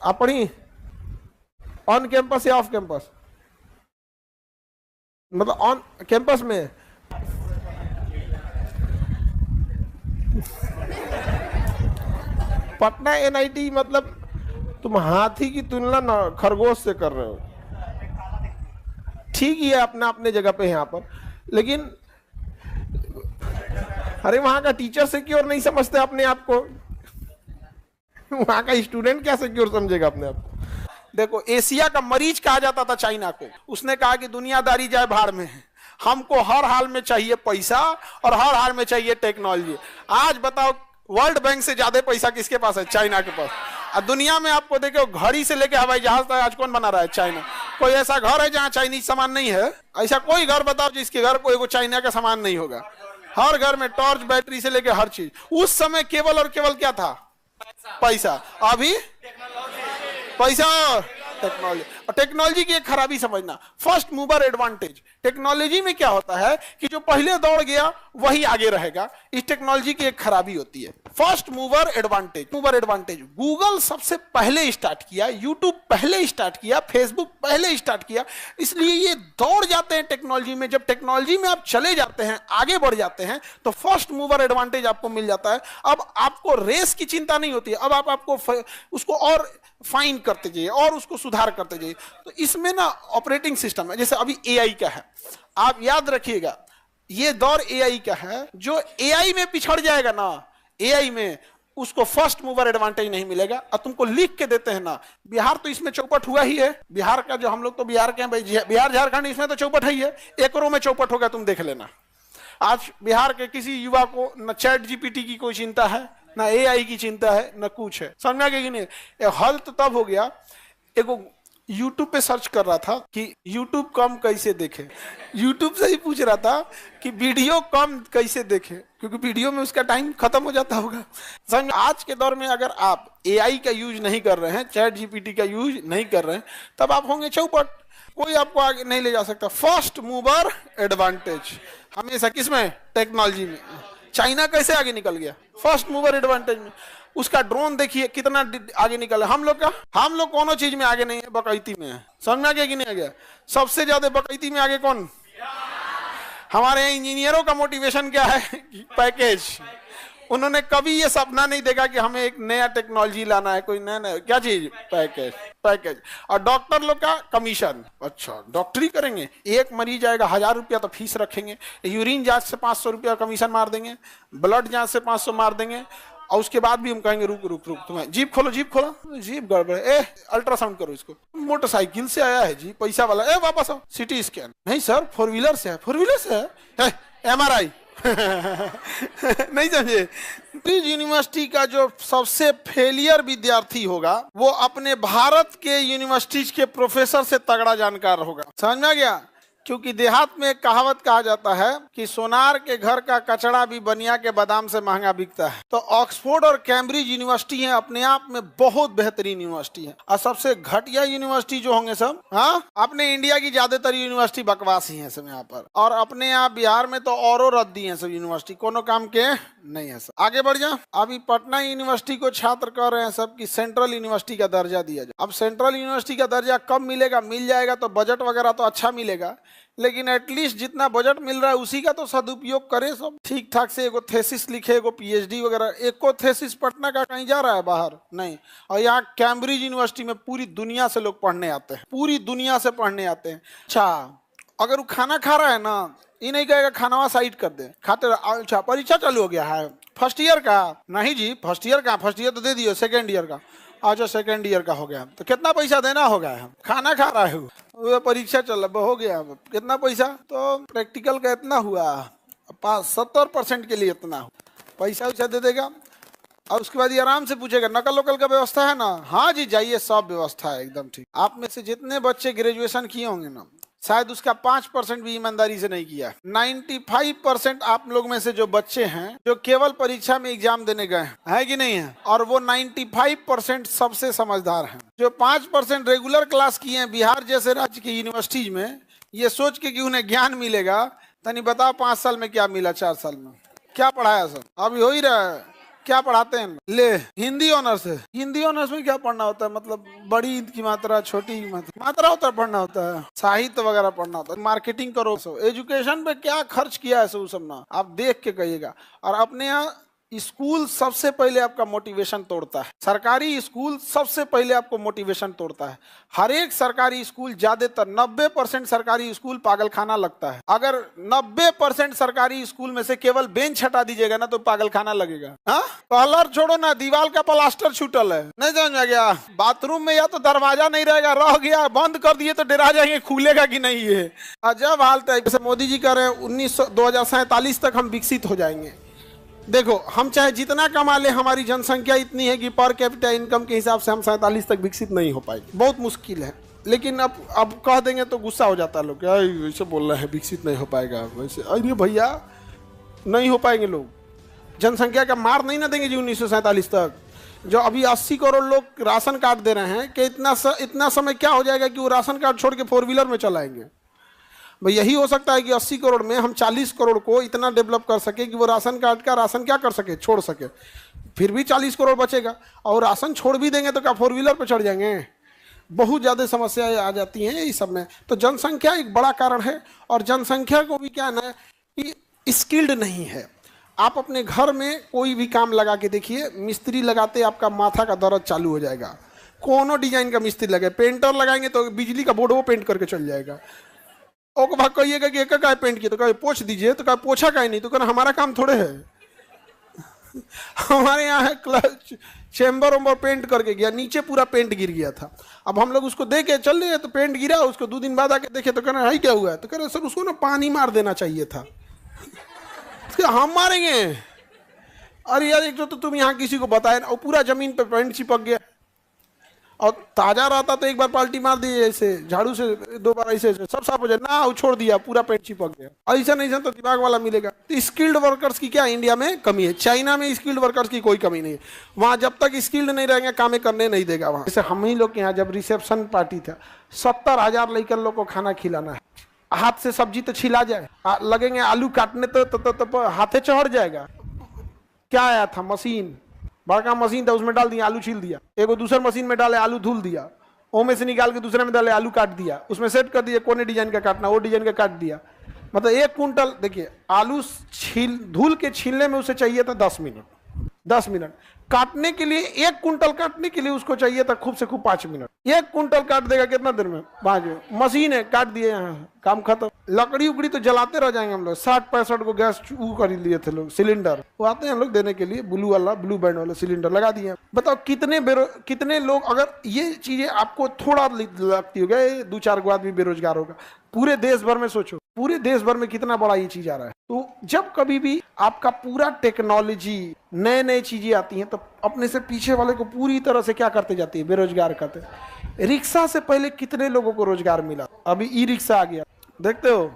आप पढ़ी on campus या ऑफ कैंपस? मतलब ऑन कैंपस में पटना एनआईटी, मतलब तुम हाथी की तुलना ना खरगोश से कर रहे हो। ठीक ही है, अपना अपने जगह पे यहाँ पर, लेकिन अरे वहां का टीचर सिक्योर नहीं समझते अपने आप को, वहां का स्टूडेंट क्या सिक्योर समझेगा अपने आप को? देखो, एशिया का मरीज कहा जाता था चाइना को। उसने कहा कि दुनियादारी जाए भाड़ में, हमको हर हाल में चाहिए पैसा और हर हाल में चाहिए टेक्नोलॉजी। आज बताओ, वर्ल्ड बैंक से ज्यादा पैसा किसके पास है? चाइना के पास। और दुनिया में आपको देखो, घड़ी से लेके हवाई जहाज तक आज कौन बना रहा है? चाइना। कोई ऐसा घर है जहां चाइनीज सामान नहीं है? ऐसा कोई घर बताओ जिसके घर कोई चाइना का सामान नहीं होगा। हर घर में टॉर्च, बैटरी से लेके हर चीज। उस समय केवल और केवल क्या था? पैसा। अभी पैसा और टेक्नोलॉजी। और टेक्नोलॉजी की एक खराबी समझना, फर्स्ट मूवर एडवांटेज। टेक्नोलॉजी में क्या होता है कि जो पहले दौड़ गया वही आगे रहेगा। इस टेक्नोलॉजी की एक खराबी होती है, first mover advantage. Mover advantage Google सबसे पहले स्टार्ट किया, यूट्यूब पहले स्टार्ट किया, फेसबुक पहले स्टार्ट किया, इसलिए ये दौड़ जाते हैं टेक्नोलॉजी में। जब टेक्नोलॉजी में आप चले जाते हैं, आगे बढ़ जाते हैं, तो फर्स्ट मूवर एडवांटेज आपको मिल जाता है। अब आपको रेस की चिंता नहीं होती है, अब आपको उसको और फाइन करते जाइए और उसको सुधार करते जाइए। तो इसमें ना ऑपरेटिंग सिस्टम है, जैसे अभी एआई का है, आप याद रखिएगा, ये दौर एआई का है। जो एआई में पिछड़ जाएगा ना, एआई में उसको फर्स्ट मूवर एडवांटेज नहीं मिलेगा। और तुमको लिख के देते हैं ना, बिहार तो इसमें चौपट हुआ ही है। बिहार का जो हम लोग तो बिहार के हैं भाई, बिहार झारखंड इसमें तो चौपट है ही है। एक रो में चौपट होगा, तुम देख लेना। आज बिहार के किसी युवा को न चैट जीपीटी की कोई चिंता है, ना एआई की चिंता है, ना कुछ है। समझ में आ गया कि नहीं? हल तो तब हो गया, एगो यूट्यूब पे सर्च कर रहा था कि यूट्यूब कम कैसे देखे। यूट्यूब से ही पूछ रहा था कि वीडियो कम कैसे देखे, क्योंकि वीडियो में उसका टाइम खत्म हो जाता होगा। समझ, आज के दौर में अगर आप एआई का यूज नहीं कर रहे हैं, चैट जीपीटी का यूज नहीं कर रहे हैं, तब आप होंगे चौपट। कोई आपको आगे नहीं ले जा सकता। फर्स्ट मूवर एडवांटेज हमेशा किसमें? टेक्नोलॉजी में। चाइना कैसे आगे निकल गया? फर्स्ट मूवर एडवांटेज में। उसका ड्रोन देखिए कितना आगे निकला। हम लोग कोनो चीज में आगे नहीं है, बकैती में है। समझ में आ गया कि नहीं आ गया? सबसे ज्यादा बकैती में आगे कौन? हमारे यहाँ इंजीनियरों का मोटिवेशन क्या है? पैकेज। उन्होंने कभी ये सपना नहीं देखा कि हमें एक नया टेक्नोलॉजी लाना है, कोई नया क्या चीज? पैकेज। पैकेज। और डॉक्टर लोग का कमीशन। अच्छा, डॉक्टरी करेंगे, एक मरीज आएगा 1000 रुपया तो फीस रखेंगे, यूरिन जांच से 500 रुपया कमीशन मार देंगे, ब्लड जांच से 500 मार देंगे, और उसके बाद भी हम कहेंगे रुक रुक रुक, तुम्हें जीप खोलो, जीप खोलो, जीप गड़बड़, अल्ट्रासाउंड करो इसको। मोटरसाइकिल से आया है जी, पैसा वाला, वापस आओ, सिटी स्कैन। नहीं सर, 4 व्हीलर से है। 4 व्हीलर से है, MRI। नहीं समझे? यूनिवर्सिटी का जो सबसे फेलियर विद्यार्थी होगा वो अपने भारत के यूनिवर्सिटीज के प्रोफेसर से तगड़ा जानकार होगा। समझ में आ गया? क्योंकि देहात में एक कहावत कहा जाता है कि सोनार के घर का कचड़ा भी बनिया के बादाम से महंगा बिकता है। तो ऑक्सफोर्ड और कैम्ब्रिज यूनिवर्सिटी है अपने आप में बहुत बेहतरीन यूनिवर्सिटी है। और सबसे घटिया यूनिवर्सिटी जो होंगे सब, हाँ, अपने इंडिया की ज्यादातर यूनिवर्सिटी बकवास ही है सब यहाँ पर। और अपने यहाँ बिहार में तो औरों रद्दी है सब यूनिवर्सिटी, कोनो काम के नहीं है सब। आगे बढ़ जा। अभी पटना यूनिवर्सिटी को छात्र कह रहे हैं सब कि सेंट्रल यूनिवर्सिटी का दर्जा दिया जाए। अब सेंट्रल यूनिवर्सिटी का दर्जा कब मिलेगा? मिल जाएगा तो बजट वगैरह तो अच्छा मिलेगा, लेकिन एटलीस्ट जितना बजट मिल रहा है उसी का तो सदुपयोग करे सब। ठीक ठाक से एगो थेसिस लिखे, एगो पीएचडी वगैरह। एक को थेसिस पटना का कहीं जा रहा है बाहर? नहीं। और यहाँ कैम्ब्रिज यूनिवर्सिटी में पूरी दुनिया से लोग पढ़ने आते हैं, पूरी दुनिया से पढ़ने आते हैं। अच्छा, अगर वो खाना खा रहा है ना, ये नहीं कहेगा खाना साइड कर दे, खाते। अच्छा, परीक्षा चालू हो गया है फर्स्ट ईयर का? नहीं जी, फर्स्ट ईयर का, फर्स्ट ईयर तो दे दियो, सेकेंड ईयर का। अच्छा, सेकेंड ईयर का हो गया तो कितना पैसा देना होगा? हम खाना खा रहा है, वो परीक्षा चल रहा हो गया, कितना पैसा? तो प्रैक्टिकल का इतना हुआ, 70% के लिए इतना पैसा वैसा दे देगा। और उसके बाद ये आराम से पूछेगा नकल वकल का व्यवस्था है ना? हाँ जी जाइए, सब व्यवस्था है एकदम ठीक। आप में से जितने बच्चे ग्रेजुएशन किए होंगे ना, शायद उसका 5% भी ईमानदारी से नहीं किया। 95% आप लोग में से जो बच्चे हैं जो केवल परीक्षा में एग्जाम देने गए हैं, है कि नहीं है? और वो 95% सबसे समझदार हैं। जो 5% रेगुलर क्लास किए हैं बिहार जैसे राज्य की यूनिवर्सिटीज में, ये सोच के कि उन्हें ज्ञान मिलेगा। तनी बताओ 5 साल में क्या मिला, 4 साल में क्या पढ़ाया? सब अभी हो ही रहा है। क्या पढ़ाते हैं? ले, हिंदी ऑनर्स है। हिंदी ऑनर्स में क्या पढ़ना होता है? मतलब बड़ी ईद की मात्रा, छोटी मात्रा होता है, पढ़ना होता है, साहित्य वगैरह पढ़ना होता है, मार्केटिंग करो। एजुकेशन पे क्या खर्च किया है सब ना, आप देख के कहिएगा। और अपने यहाँ स्कूल सबसे पहले आपका मोटिवेशन तोड़ता है। सरकारी स्कूल सबसे पहले आपको मोटिवेशन तोड़ता है। हर एक सरकारी स्कूल, ज्यादातर 90% सरकारी स्कूल पागल खाना लगता है। अगर 90% सरकारी स्कूल में से केवल बेंच हटा दीजिएगा ना तो पागल खाना लगेगा। हाँ, कलर छोड़ो ना, दीवार का प्लास्टर छूटल है, नहीं समझ में गया? बाथरूम में या तो दरवाजा नहीं रहेगा, रह गया, बंद कर दिए तो डरा जाएंगे खुलेगा कि नहीं। ये अजब हालत है। जैसे मोदी जी कह रहे हैं 2047 तक हम विकसित हो जाएंगे। देखो, हम चाहे जितना कमा ले, हमारी जनसंख्या इतनी है कि पर कैपिटा इनकम के हिसाब से हम 47 तक विकसित नहीं हो पाएंगे, बहुत मुश्किल है। लेकिन अब कह देंगे तो गुस्सा हो जाता है लोग, क्या वैसे बोल रहे हैं विकसित नहीं हो पाएगा वैसे। अरे भैया, नहीं हो पाएंगे लोग, जनसंख्या का मार नहीं ना देंगे जी 1947 तक। जो अभी 80 करोड़ लोग राशन कार्ड दे रहे हैं कि इतना समय क्या हो जाएगा कि वो राशन कार्ड छोड़ के 4 व्हीलर में चलाएंगे। भाई यही हो सकता है कि 80 करोड़ में हम 40 करोड़ को इतना डेवलप कर सके कि वो राशन कार्ड का राशन क्या कर सके, छोड़ सके। फिर भी 40 करोड़ बचेगा, और राशन छोड़ भी देंगे तो क्या 4 व्हीलर पे चढ़ जाएंगे? बहुत ज़्यादा समस्याएं आ जाती हैं इस सब में। तो जनसंख्या एक बड़ा कारण है, और जनसंख्या को भी क्या ना कि स्किल्ड नहीं है। आप अपने घर में कोई भी काम लगा के देखिए, मिस्त्री लगाते आपका माथा का दर्द चालू हो जाएगा। कोनो डिजाइन का मिस्त्री लगे, पेंटर लगाएंगे तो बिजली का बोर्ड वो पेंट करके चल जाएगा। और भाग कहिएगा कि एक का पेंट किया, तो कहे पोछ दीजिए, तो कहे पोछा का ही नहीं, तो कहना हमारा काम थोड़े है। हमारे यहाँ है क्लच चेम्बर उम्बर पेंट करके गया, नीचे पूरा पेंट गिर गया था। अब हम लोग उसको दे के चल रहे, तो पेंट गिरा, उसको 2 दिन बाद आके देखे तो कहना है क्या हुआ है, तो कह रहे सर उसको ना पानी मार देना चाहिए था। हम मारेंगे? अरे यार, एक तो तुम यहाँ किसी को बताए ना, और पूरा जमीन पे पेंट चिपक गया। और ताजा रहता तो एक बार पाल्टी मार दी, ऐसे झाड़ू से 2 बार ऐसे सब साफ हो जाए ना, छोड़ दिया पूरा पेंट चिपक गया। ऐसा नहीं तो दिमाग वाला मिलेगा। तो स्किल्ड वर्कर्स की क्या इंडिया में कमी है? चाइना में स्किल्ड वर्कर्स की कोई कमी नहीं है। वहाँ जब तक स्किल्ड नहीं रहेंगे काम करने नहीं देगा वहाँ। जैसे हम ही लोग के यहाँ जब रिसेप्शन पार्टी था, 70,000 लड़कन लोग को खाना खिलाना है। हाथ से सब्जी तो छिला जाए, लगेंगे आलू काटने तो हाथे चढ़ जाएगा। क्या आया था? मशीन, बड़का मशीन था, उसमें डाल दिया, आलू छील दिया। एगो दूसरे मशीन में डाले, आलू धुल दिया, ओ में से निकाल के दूसरे में डाले, आलू काट दिया, उसमें सेट कर दिया, कोने डिजाइन का काटना, वो डिजाइन का काट दिया। मतलब 1 कुंटल, देखिए आलू धुल के छीलने में उसे चाहिए था 10 मिनट। 10 मिनट काटने के लिए, 1 कुंटल काटने के लिए उसको चाहिए था खूब से खूब 5 मिनट। 1 कुंटल काट देगा कितना देर में? 5 मिनट। मशीन है, काट दिए, यहाँ काम खत्म। लकड़ी उकड़ी तो जलाते रह जाएंगे हम लोग। 60-65 को गैस खरीद लिए थे लोग, सिलेंडर वो आते हैं हम लोग देने के लिए, ब्लू बैंड वाला सिलेंडर लगा दिए। बताओ कितने लोग, अगर ये चीजें आपको थोड़ा लगती होगा, 2-4 गो आदमी बेरोजगार होगा। पूरे देश भर में सोचो, पूरे देश भर में कितना बड़ा ये चीज आ रहा है। तो जब कभी भी आपका पूरा टेक्नोलॉजी, नए चीजें आती हैं, तो अपने से पीछे वाले को पूरी तरह से क्या करते जाती है? बेरोजगार करते। रिक्शा से पहले कितने लोगों को रोजगार मिला, अभी ई रिक्शा आ गया, देखते हो।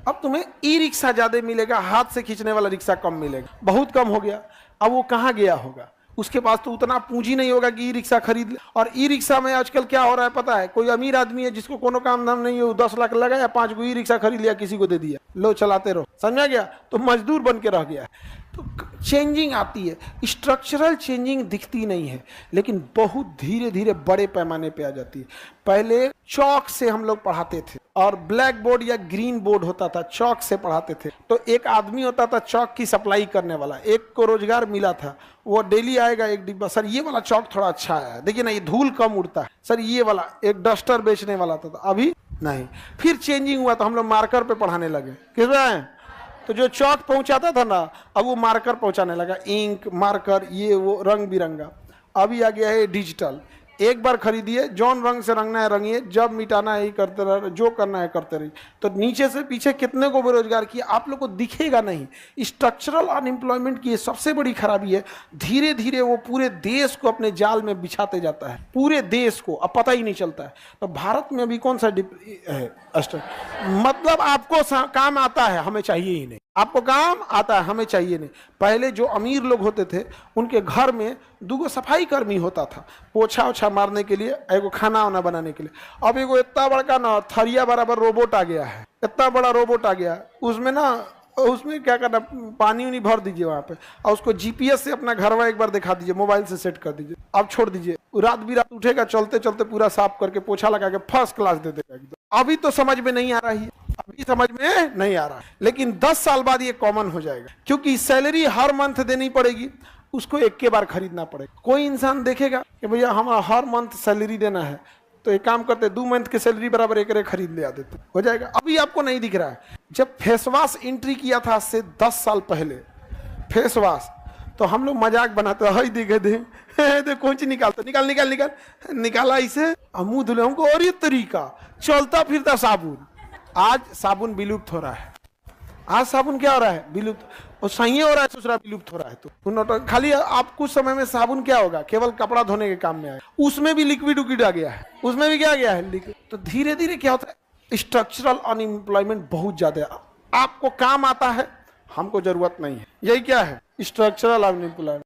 अब तुम्हें ई रिक्शा ज्यादा मिलेगा, हाथ से खींचने वाला रिक्शा कम मिलेगा, बहुत कम हो गया। अब वो कहाँ गया होगा? उसके पास तो उतना पूंजी नहीं होगा कि ई रिक्शा खरीद ले। और ई रिक्शा में आजकल क्या हो रहा है पता है? कोई अमीर आदमी है जिसको कोनो काम धाम नहीं है, वो 10 लाख लगाया, 5 गो ई रिक्शा खरीद लिया, किसी को दे दिया, लो चलाते रहो, समझा गया? तो मजदूर बन के रह गया। तो चेंजिंग आती है, स्ट्रक्चरल चेंजिंग दिखती नहीं है, लेकिन बहुत धीरे धीरे बड़े पैमाने पे आ जाती है। पहले चौक से हम लोग पढ़ाते थे, और ब्लैक बोर्ड या ग्रीन बोर्ड होता था, चौक से पढ़ाते थे। तो एक आदमी होता था चौक की सप्लाई करने वाला, एक को रोजगार मिला था, वो डेली आएगा 1 डिब्बा, सर ये वाला चौक थोड़ा अच्छा है, देखिए ना ये धूल कम उड़ता है, सर ये वाला, एक डस्टर बेचने वाला था। अभी नहीं। फिर चेंजिंग हुआ तो हम लोग मार्कर पे पढ़ाने लगे। किसमें? तो जो चौक पहुंचाता था ना, अब वो मार्कर पहुंचाने लगा, इंक, मार्कर, ये वो रंग बिरंगा। अभी आ गया है डिजिटल। एक बार खरीदिए, जौन रंग से रंगना है रंगिए, जब मिटाना है ही करते रहे, जो करना है करते रहिए। तो नीचे से पीछे कितने को बेरोजगार किया आप लोग को दिखेगा नहीं। स्ट्रक्चरल अनएम्प्लॉयमेंट की ये सबसे बड़ी खराबी है। धीरे धीरे वो पूरे देश को अपने जाल में बिछाते जाता है, पूरे देश को, अब पता ही नहीं चलता है। तो भारत में अभी कौन सा है? मतलब आपको काम आता है, हमें चाहिए ही नहीं। आपको काम आता है, हमें चाहिए नहीं। पहले जो अमीर लोग होते थे, उनके घर में 2 सफाई कर्मी होता था, पोछा ओछा मारने के लिए, एगो खाना वाना बनाने के लिए। अब एगो इतना बड़का ना थरिया बराबर रोबोट आ गया है, इतना बड़ा रोबोट आ गया, उसमें ना और उसमें क्या करना, पानी उनी भर दीजिए वहां पे, और उसको जीपीएस से अपना घरवा एक बार दिखा दीजिए, मोबाइल से सेट कर दीजिए, अब छोड़ दीजिए, रात बिरात उठेगा, चलते चलते पूरा साफ करके पोछा लगा के फर्स्ट क्लास दे देगा एकदम। अभी तो समझ में नहीं आ रही है, अभी समझ में नहीं आ रहा है, लेकिन 10 साल बाद ये कॉमन हो जाएगा, क्योंकि सैलरी हर मंथ देनी पड़ेगी, उसको एक के बार खरीदना पड़ेगा। कोई इंसान देखेगा कि भैया हमारा हर मंथ सैलरी देना है, तो एक काम करते 2 मंथ की सैलरी बराबर एक खरीद ले आ देते, हो जाएगा। अभी आपको नहीं दिख रहा है। जब फेस वॉश एंट्री किया था आज से 10 साल पहले, फेस वॉश, तो हम लोग मजाक बनाते, हाई देखे दे कौन सी निकालता, निकाल निकाल निकाल, निकाला इसे, मुंह धुले हमको, और ये तरीका चलता फिरता साबुन। आज साबुन विलुप्त हो रहा है, आज साबुन क्या हो रहा है, विलुप्त, और सही हो रहा है, दूसरा विलुप्त हो रहा है। तो खाली आप कुछ समय में साबुन क्या होगा, केवल कपड़ा धोने के काम में आएगा, उसमें भी लिक्विड उक्विड आ गया है, उसमें भी क्या आ गया है, लिक्विड। तो धीरे धीरे क्या होता है, स्ट्रक्चरल अनएम्प्लॉयमेंट बहुत ज्यादा है। आपको काम आता है, हमको जरूरत नहीं है, यही क्या है, स्ट्रक्चरल अनएम्प्लॉयमेंट।